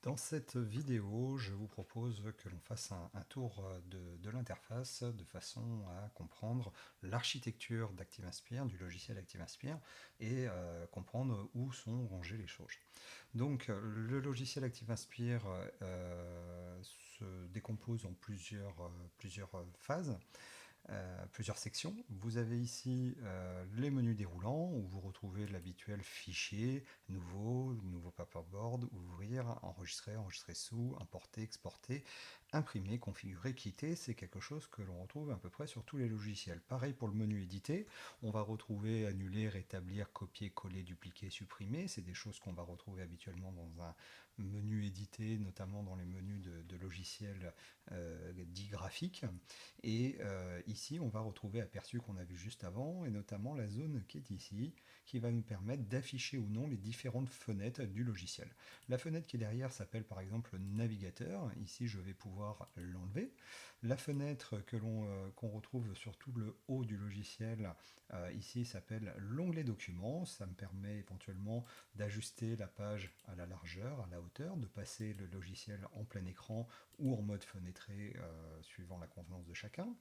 Dans cette vidéo, je vous propose que l'on fasse un tour de l'interface de façon à comprendre l'architecture d'ActiveInspire, du logiciel ActiveInspire, et comprendre où sont rangées les choses. Donc, le logiciel ActiveInspire se décompose en plusieurs phases. Plusieurs sections. Vous avez ici les menus déroulants où vous retrouvez l'habituel fichier, nouveau paperboard, ouvrir, enregistrer, enregistrer sous, importer, exporter, imprimer, configurer, quitter. C'est quelque chose que l'on retrouve à peu près sur tous les logiciels. Pareil pour le menu éditer, on va retrouver annuler, rétablir, copier, coller, dupliquer, supprimer. C'est des choses qu'on va retrouver habituellement dans un menu édité, notamment dans les menus de logiciels dits graphiques. Et ici, on va retrouver aperçu qu'on a vu juste avant, et notamment la zone qui est ici, qui va nous permettre d'afficher ou non les différentes fenêtres du logiciel. La fenêtre qui est derrière s'appelle par exemple navigateur. Ici, je vais pouvoir l'enlever. La fenêtre qu'on retrouve sur tout le haut du logiciel, ici, s'appelle l'onglet documents. Ça me permet éventuellement d'ajuster la page à la largeur, à la hauteur, de passer le logiciel en plein écran ou en mode fenêtré, suivant la convenance de chacun.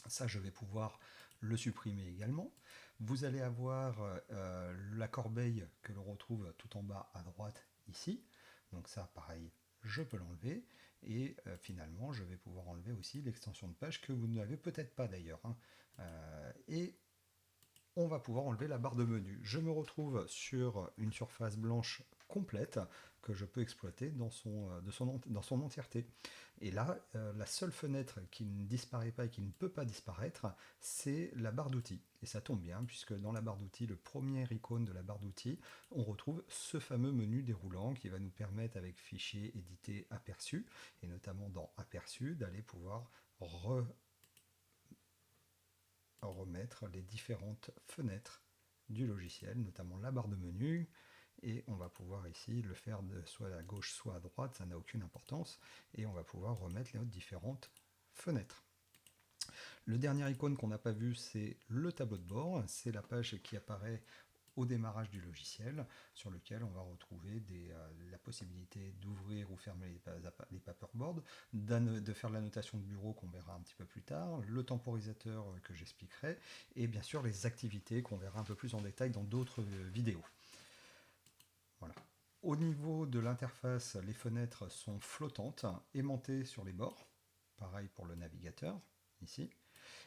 Ça, je vais pouvoir le supprimer également. Vous allez avoir la corbeille que l'on retrouve tout en bas à droite ici. Donc ça, pareil, je peux l'enlever. Et finalement, je vais pouvoir enlever aussi l'extension de page que vous n'avez peut-être pas d'ailleurs. Et on va pouvoir enlever la barre de menu. Je me retrouve sur une surface blanche complète que je peux exploiter dans son entièreté. Et là, la seule fenêtre qui ne disparaît pas et qui ne peut pas disparaître, c'est la barre d'outils. Et ça tombe bien, puisque dans la barre d'outils, le premier icône de la barre d'outils, on retrouve ce fameux menu déroulant qui va nous permettre, avec fichier, éditer, aperçu, et notamment dans aperçu, d'aller pouvoir remettre les différentes fenêtres du logiciel, notamment la barre de menu, et on va pouvoir ici le faire de soit à gauche soit à droite, ça n'a aucune importance, et on va pouvoir remettre les autres différentes fenêtres. Le dernier icône qu'on n'a pas vu, c'est le tableau de bord, c'est la page qui apparaît au démarrage du logiciel, sur lequel on va retrouver la possibilité d'ouvrir ou fermer les paperboards, de faire la notation de bureau qu'on verra un petit peu plus tard, le temporisateur que j'expliquerai, et bien sûr les activités qu'on verra un peu plus en détail dans d'autres vidéos. Voilà. Au niveau de l'interface, les fenêtres sont flottantes, aimantées sur les bords, pareil pour le navigateur, ici.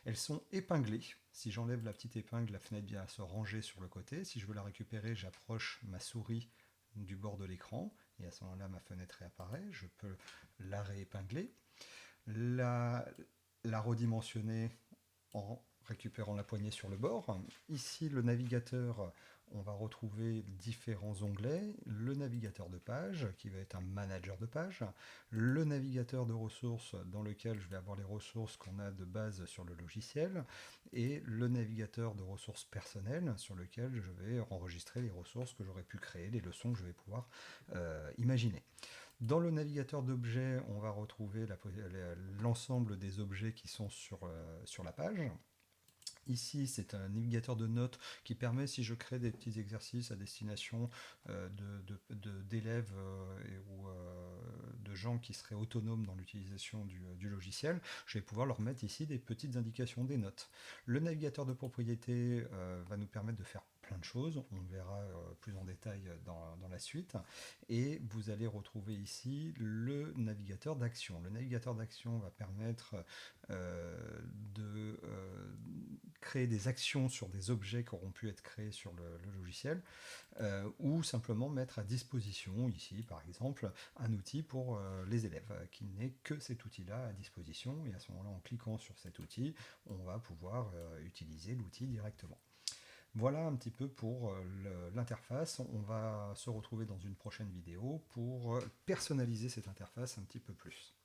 Elles sont épinglées. Si j'enlève la petite épingle, la fenêtre vient se ranger sur le côté. Si je veux la récupérer, j'approche ma souris du bord de l'écran, et à ce moment-là, ma fenêtre réapparaît. Je peux la réépingler, la redimensionner en récupérant la poignée sur le bord. Ici, le navigateur, on va retrouver différents onglets. Le navigateur de page, qui va être un manager de page. Le navigateur de ressources, dans lequel je vais avoir les ressources qu'on a de base sur le logiciel. Et le navigateur de ressources personnelles, sur lequel je vais enregistrer les ressources que j'aurais pu créer, les leçons que je vais pouvoir imaginer. Dans le navigateur d'objets, on va retrouver l'ensemble des objets qui sont sur la page. Ici, c'est un navigateur de notes qui permet, si je crée des petits exercices à destination d'élèves ou de gens qui seraient autonomes dans l'utilisation du logiciel, je vais pouvoir leur mettre ici des petites indications, des notes. Le navigateur de propriété va nous permettre de faire plein de choses, on le verra plus en détail dans la suite, et vous allez retrouver ici le navigateur d'action. Le navigateur d'action va permettre de créer des actions sur des objets qui auront pu être créés sur le logiciel, ou simplement mettre à disposition, ici par exemple, un outil pour les élèves, qui n'est que cet outil-là à disposition, et à ce moment-là, en cliquant sur cet outil, on va pouvoir utiliser l'outil directement. Voilà un petit peu pour l'interface. On va se retrouver dans une prochaine vidéo pour personnaliser cette interface un petit peu plus.